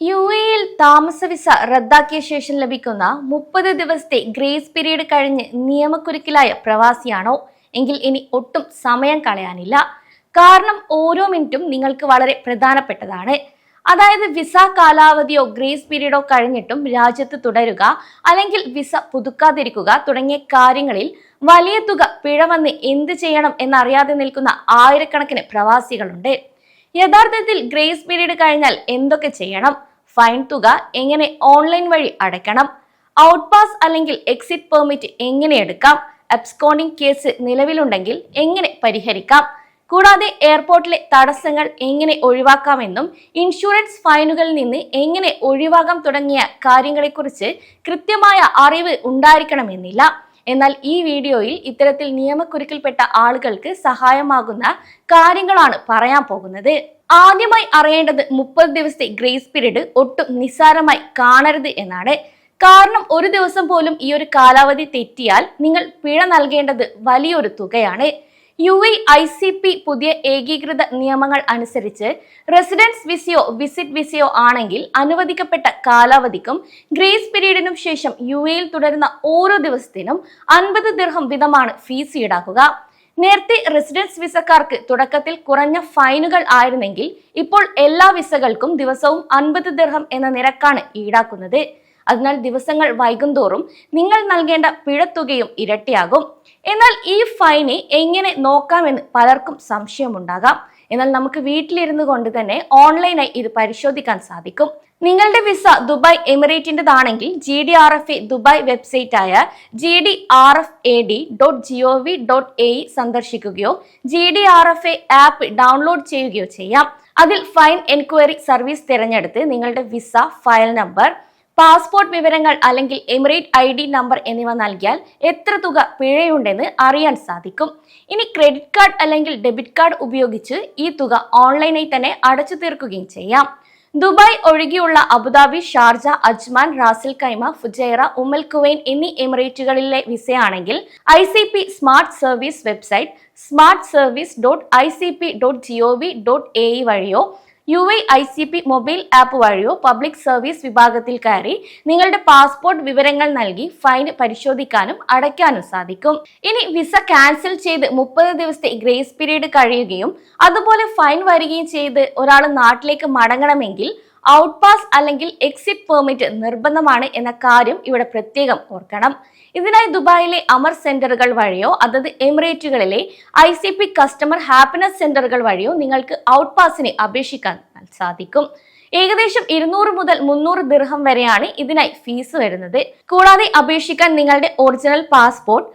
യു.എയിൽ താമസ വിസ റദ്ദാക്കിയ ശേഷം ലഭിക്കുന്ന 30 ദിവസത്തെ ഗ്രേസ് പീരീഡ് കഴിഞ്ഞ് നിയമക്കുരുക്കിലായ പ്രവാസിയാണോ എങ്കിൽ ഇനി ഒട്ടും സമയം കളയാനില്ല. കാരണം ഓരോ മിനിറ്റും നിങ്ങൾക്ക് വളരെ പ്രധാനപ്പെട്ടതാണ്. അതായത് വിസ കാലാവധിയോ ഗ്രേസ് പീരീഡോ കഴിഞ്ഞിട്ടും രാജ്യത്ത് തുടരുക, അല്ലെങ്കിൽ വിസ പുതുക്കാതിരിക്കുക തുടങ്ങിയ കാര്യങ്ങളിൽ വലിയ തുക പിഴ വന്ന് എന്ത് ചെയ്യണം എന്നറിയാതെ നിൽക്കുന്ന ആയിരക്കണക്കിന് പ്രവാസികളുണ്ട്. യഥാർത്ഥത്തിൽ ഗ്രേസ് പീരീഡ് കഴിഞ്ഞാൽ എന്തൊക്കെ ചെയ്യണം? ഫൈൻ തുക എങ്ങനെ ഓൺലൈൻ വഴി അടയ്ക്കണം? ഔട്ട് പാസ് അല്ലെങ്കിൽ എക്സിറ്റ് പെർമിറ്റ് എങ്ങനെ എടുക്കാം? അബ്സ്കോണ്ടിംഗ് കേസ് നിലവിലുണ്ടെങ്കിൽ എങ്ങനെ പരിഹരിക്കാം? കൂടാതെ എയർപോർട്ടിലെ തടസ്സങ്ങൾ എങ്ങനെ ഒഴിവാക്കാമെന്നും ഇൻഷുറൻസ് ഫൈനുകളിൽ നിന്ന് എങ്ങനെ ഒഴിവാക്കാം തുടങ്ങിയ കാര്യങ്ങളെക്കുറിച്ച് കൃത്യമായ അറിവ് ഉണ്ടായിരിക്കണമെന്നില്ല. എന്നാൽ ഈ വീഡിയോയിൽ ഇത്തരത്തിൽ നിയമക്കുരുക്കിൽപ്പെട്ട ആളുകൾക്ക് സഹായമാകുന്ന കാര്യങ്ങളാണ് പറയാൻ പോകുന്നത്. ആദ്യമായി അറിയേണ്ടത് 30 ദിവസത്തെ ഗ്രേസ് പീരീഡ് ഒട്ടും നിസ്സാരമായി കാണരുത് എന്നാണ്. കാരണം ഒരു ദിവസം പോലും ഈ ഒരു കാലാവധി തെറ്റിയാൽ നിങ്ങൾ പിഴ നൽകേണ്ടത് വലിയൊരു തുകയാണ്. UAE-ICP പുതിയ ഏകീകൃത നിയമങ്ങൾ അനുസരിച്ച് റെസിഡൻസ് വിസയോ വിസിറ്റ് വിസയോ ആണെങ്കിൽ അനുവദിക്കപ്പെട്ട കാലാവധിക്കും ഗ്രേസ് പീരീഡിനും ശേഷം UAE-യിൽ തുടരുന്ന ഓരോ ദിവസത്തിനും 50 ദിർഹം വീതമാണ് ഫീസ് ഈടാക്കുക. നേരത്തെ റെസിഡൻസ് വിസക്കാർക്ക് തുടക്കത്തിൽ കുറഞ്ഞ ഫൈനുകൾ ആയിരുന്നെങ്കിൽ ഇപ്പോൾ എല്ലാ വിസകൾക്കും ദിവസവും 50 ദിർഹം എന്ന നിരക്കാണ് ഈടാക്കുന്നത്. അതിനാൽ ദിവസങ്ങൾ വൈകുന്തോറും നിങ്ങൾ നൽകേണ്ട പിഴത്തുകയും ഇരട്ടിയാകും. എന്നാൽ ഈ ഫൈന് എങ്ങനെ നോക്കാമെന്ന് പലർക്കും സംശയമുണ്ടാകാം. എന്നാൽ നമുക്ക് വീട്ടിലിരുന്നു കൊണ്ട് തന്നെ ഓൺലൈനായി ഇത് പരിശോധിക്കാൻ സാധിക്കും. നിങ്ങളുടെ വിസ ദുബായ് എമിറേറ്റിൻ്റെതാണെങ്കിൽ GDRFA ദുബായ് വെബ്സൈറ്റായ gdrfad.gov.ae സന്ദർശിക്കുകയോ GDRFA ആപ്പ് ഡൗൺലോഡ് ചെയ്യുകയോ ചെയ്യാം. അതിൽ ഫൈൻ എൻക്വയറി സർവീസ് തിരഞ്ഞെടുത്ത് നിങ്ങളുടെ വിസ, ഫയൽ നമ്പർ, പാസ്പോർട്ട് വിവരങ്ങൾ അല്ലെങ്കിൽ എമിറേറ്റ് ID നമ്പർ എന്നിവ നൽകിയാൽ എത്ര തുക പിഴയുണ്ടെന്ന് അറിയാൻ സാധിക്കും. ഇനി ക്രെഡിറ്റ് കാർഡ് അല്ലെങ്കിൽ ഡെബിറ്റ് കാർഡ് ഉപയോഗിച്ച് ഈ തുക ഓൺലൈനായി തന്നെ അടച്ചു തീർക്കുകയും ചെയ്യാം. ദുബായ് ഒഴികെയുള്ള Abu Dhabi, Sharjah, Ajman, റാസിൽ Khaimah, Fujairah, ഉമ്മൽ Quwain എന്നീ എമിറേറ്റുകളിലെ വിസയാണെങ്കിൽ ICP smart service website smartservice.icp.gov.ae വഴിയോ UAE-ICP മൊബൈൽ ആപ്പ് വഴിയോ പബ്ലിക് സർവീസ് വിഭാഗത്തിൽ കയറി നിങ്ങളുടെ പാസ്പോർട്ട് വിവരങ്ങൾ നൽകി ഫൈൻ പരിശോധിക്കാനും അടയ്ക്കാനും സാധിക്കും. ഇനി വിസ ക്യാൻസൽ ചെയ്ത് 30 ദിവസത്തെ ഗ്രേസ് പീരീഡ് കഴിയുകയും അതുപോലെ ഫൈൻ വരികയും ചെയ്ത് ഒരാൾ നാട്ടിലേക്ക് മടങ്ങണമെങ്കിൽ ഔട്ട് പാസ് അല്ലെങ്കിൽ എക്സിറ്റ് പെർമിറ്റ് നിർബന്ധമാണ് എന്ന കാര്യം ഇവിടെ പ്രത്യേകം ഓർക്കണം. ഇതിനായി ദുബായിലെ അമർ സെന്ററുകൾ വഴിയോ അതത് എമിറേറ്റുകളിലെ ICP കസ്റ്റമർ ഹാപ്പിനെസ് സെന്ററുകൾ വഴിയോ നിങ്ങൾക്ക് ഔട്ട് പാസിന് അപേക്ഷിക്കാൻ സാധിക്കും. ഏകദേശം 200 മുതൽ 300 ദിർഹം വരെയാണ് ഇതിനായി ഫീസ് വരുന്നത്. കൂടാതെ അപേക്ഷിക്കാൻ നിങ്ങളുടെ ഒറിജിനൽ പാസ്പോർട്ട്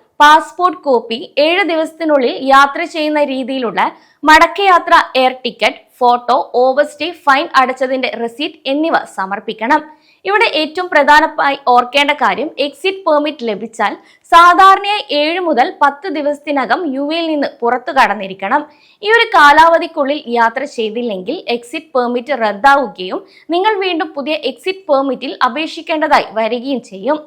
കോപ്പി, 7 ദിവസത്തിനുള്ളിൽ യാത്ര ചെയ്യുന്ന രീതിയിലുള്ള മടക്കയാത്ര air ticket, photo, overstay, fine അടച്ചതിന്റെ റെസീറ്റ് എന്നിവ സമർപ്പിക്കണം. ഇവിടെ ഏറ്റവും പ്രധാനമായി ഓർക്കേണ്ട കാര്യം എക്സിറ്റ് പെർമിറ്റ് ലഭിച്ചാൽ സാധാരണയായി 7 മുതൽ 10 ദിവസത്തിനകം UAE-യിൽ നിന്ന് പുറത്തു കടന്നിരിക്കണം. ഈ ഒരു കാലാവധിക്കുള്ളിൽ യാത്ര ചെയ്തില്ലെങ്കിൽ എക്സിറ്റ് പെർമിറ്റ് റദ്ദാവുകയും നിങ്ങൾ വീണ്ടും പുതിയ എക്സിറ്റ് പെർമിറ്റിൽ അപേക്ഷിക്കേണ്ടതായി വരികയും ചെയ്യും.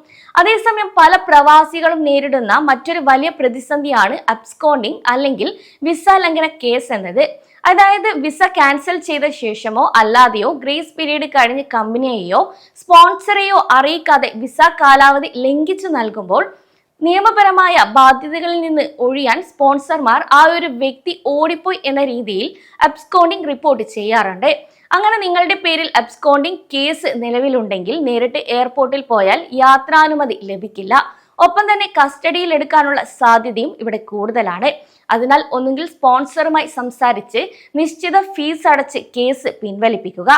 അതേസമയം പല പ്രവാസികളും നേരിടുന്ന മറ്റൊരു വലിയ പ്രതിസന്ധിയാണ് അബ്സ്കോണ്ടിംഗ് അല്ലെങ്കിൽ വിസ ലംഘന കേസ് എന്നത്. അതായത് വിസ ക്യാൻസൽ ചെയ്ത ശേഷമോ അല്ലാതെയോ ഗ്രേസ് പീരീഡ് കഴിഞ്ഞ് കമ്പനിയെയോ സ്പോൺസറെയോ അറിയിക്കാതെ വിസ കാലാവധി ലംഘിച്ചു നൽകുമ്പോൾ നിയമപരമായ ബാധ്യതകളിൽ നിന്ന് ഒഴിയാൻ സ്പോൺസർമാർ ആ ഒരു വ്യക്തി ഓടിപ്പോയി എന്ന രീതിയിൽ അബ്സ്കോണ്ടിംഗ് റിപ്പോർട്ട് ചെയ്യാറുണ്ട്. അങ്ങനെ നിങ്ങളുടെ പേരിൽ അബ്സ്കോണ്ടിംഗ് കേസ് നിലവിലുണ്ടെങ്കിൽ നേരിട്ട് എയർപോർട്ടിൽ പോയാൽ യാത്രാനുമതി ലഭിക്കില്ല. ഒപ്പം തന്നെ കസ്റ്റഡിയിൽ എടുക്കാനുള്ള സാധ്യതയും ഇവിടെ കൂടുതലാണ്. അതിനാൽ ഒന്നുകിൽ സ്പോൺസറുമായി സംസാരിച്ച് നിശ്ചിത ഫീസ് അടച്ച് കേസ് പിൻവലിപ്പിക്കുക.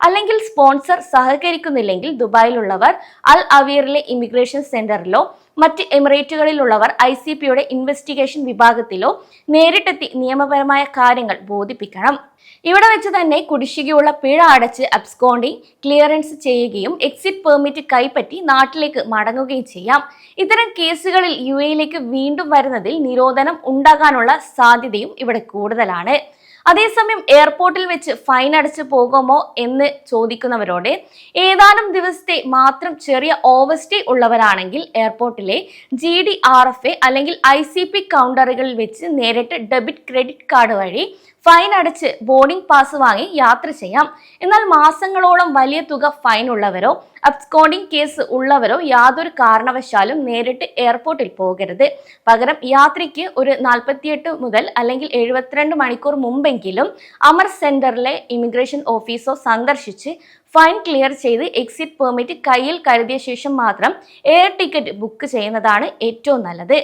അല്ലെങ്കിൽ സ്പോൺസർ സഹകരിക്കുന്നില്ലെങ്കിൽ ദുബായിലുള്ളവർ അൽ അവീറിലെ ഇമിഗ്രേഷൻ സെന്ററിലോ മറ്റ് എമിറേറ്റുകളിലുള്ളവർ ICPയുടെ ഇൻവെസ്റ്റിഗേഷൻ വിഭാഗത്തിലോ നേരിട്ടെത്തി നിയമപരമായ കാര്യങ്ങൾ ബോധിപ്പിക്കണം. ഇവിടെ വെച്ച് തന്നെ കുടിശ്ശികയുള്ള പിഴ അടച്ച് അബ്സ്കോണ്ടിംഗ് ക്ലിയറൻസ് ചെയ്യുകയും എക്സിറ്റ് പെർമിറ്റ് കൈപ്പറ്റി നാട്ടിലേക്ക് മടങ്ങുകയും ചെയ്യാം. ഇത്തരം കേസുകളിൽ UAE-യിലേക്ക് വീണ്ടും വരുന്നതിൽ നിരോധനം ഉണ്ടാകാനുള്ള സാധ്യതയും ഇവിടെ കൂടുതലാണ്. അതേസമയം എയർപോർട്ടിൽ വെച്ച് ഫൈൻ അടച്ചു പോകുമോ എന്ന് ചോദിക്കുന്നവരോട് ഏതാനും ദിവസത്തെ മാത്രം ചെറിയ ഓവർസ്റ്റേ ഉള്ളവരാണെങ്കിൽ എയർപോർട്ടിലെ GDRFA അല്ലെങ്കിൽ ICP കൗണ്ടറുകളിൽ വെച്ച് നേരിട്ട് ഡെബിറ്റ് ക്രെഡിറ്റ് കാർഡ് വഴി ഫൈൻ അടച്ച് ബോർഡിംഗ് പാസ് വാങ്ങി യാത്ര ചെയ്യാം. എന്നാൽ മാസങ്ങളോളം വലിയ തുക ഫൈൻ ഉള്ളവരോ അബ്സ്കോണ്ടിംഗ് കേസ് ഉള്ളവരോ യാതൊരു കാരണവശാലും നേരിട്ട് എയർപോർട്ടിൽ പോകരുത്. പകരം യാത്രയ്ക്ക് ഒരു 48 മുതൽ അല്ലെങ്കിൽ 72 മണിക്കൂർ മുമ്പെങ്കിലും അമർ സെന്ററിലെ ഇമിഗ്രേഷൻ ഓഫീസോ സന്ദർശിച്ച് ഫൈൻ ക്ലിയർ ചെയ്ത് എക്സിറ്റ് പെർമിറ്റ് കയ്യിൽ കരുതിയ ശേഷം മാത്രം എയർ ടിക്കറ്റ് ബുക്ക് ചെയ്യുന്നതാണ് ഏറ്റവും നല്ലത്.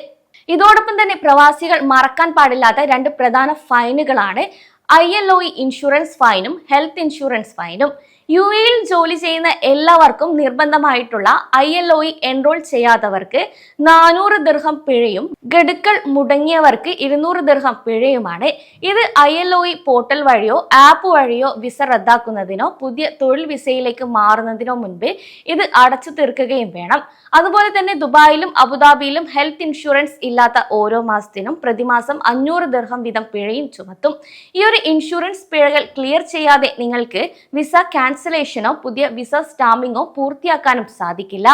ഇതോടൊപ്പം തന്നെ പ്രവാസികൾ മറക്കാൻ പാടില്ലാത്ത 2 പ്രധാന ഫൈനുകളാണ് ILOE ഇൻഷുറൻസ് ഫൈനും ഹെൽത്ത് ഇൻഷുറൻസ് ഫൈനും. UAE ജോലി ചെയ്യുന്ന എല്ലാവർക്കും നിർബന്ധമായിട്ടുള്ള ILOE എൻറോൾ ചെയ്യാത്തവർക്ക് 400 ദിർഹം പിഴയും ഗഡുക്കൾ മുടങ്ങിയവർക്ക് 200 ദിർഹം പിഴയുമാണ്. ഇത് ILOE പോർട്ടൽ വഴിയോ ആപ്പ് വഴിയോ വിസ റദ്ദാക്കുന്നതിനോ പുതിയ തൊഴിൽ വിസയിലേക്ക് മാറുന്നതിനോ മുൻപ് ഇത് അടച്ചു തീർക്കുകയും വേണം. അതുപോലെ തന്നെ ദുബായിലും അബുദാബിയിലും ഹെൽത്ത് ഇൻഷുറൻസ് ഇല്ലാത്ത ഓരോ മാസത്തിനും പ്രതിമാസം 500 ദിർഹം വീതം പിഴയും ചുമത്തും. ഈ ഒരു ഇൻഷുറൻസ് പിഴകൾ ക്ലിയർ ചെയ്യാതെ നിങ്ങൾക്ക് വിസ ക്യാൻസലേഷനോ പുതിയ വിസ സ്റ്റാമ്പിങ്ങോ പൂർത്തിയാക്കാനും സാധിക്കില്ല.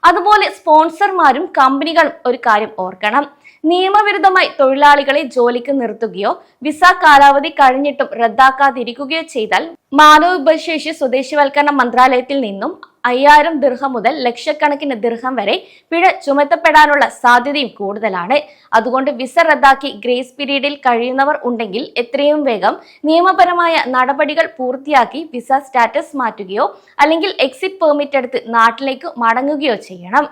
അതുപോലെ സ്പോൺസർമാരും കമ്പനികളും ഒരു കാര്യം ഓർക്കണം. നിയമവിരുദ്ധമായി തൊഴിലാളികളെ ജോലിക്ക് നിർത്തുകയോ വിസ കാലാവധി കഴിഞ്ഞിട്ടും റദ്ദാക്കാതിരിക്കുകയോ ചെയ്താൽ മാനവവിഭവശേഷി സ്വദേശിവൽക്കരണ മന്ത്രാലയത്തിൽ നിന്നും 5000 ദിർഹം മുതൽ ലക്ഷക്കണക്കിന് ദിർഹം വരെ പിഴ ചുമത്തപ്പെടാനുള്ള സാധ്യതയും കൂടുതലാണ്. അതുകൊണ്ട് വിസ റദ്ദാക്കി ഗ്രേസ് പീരീഡിൽ കഴിയുന്നവർ ഉണ്ടെങ്കിൽ എത്രയും വേഗം നിയമപരമായ നടപടികൾ പൂർത്തിയാക്കി വിസ സ്റ്റാറ്റസ് മാറ്റുകയോ അല്ലെങ്കിൽ എക്സിറ്റ് പെർമിറ്റ് എടുത്ത് നാട്ടിലേക്ക് മടങ്ങുകയോ ചെയ്യണം.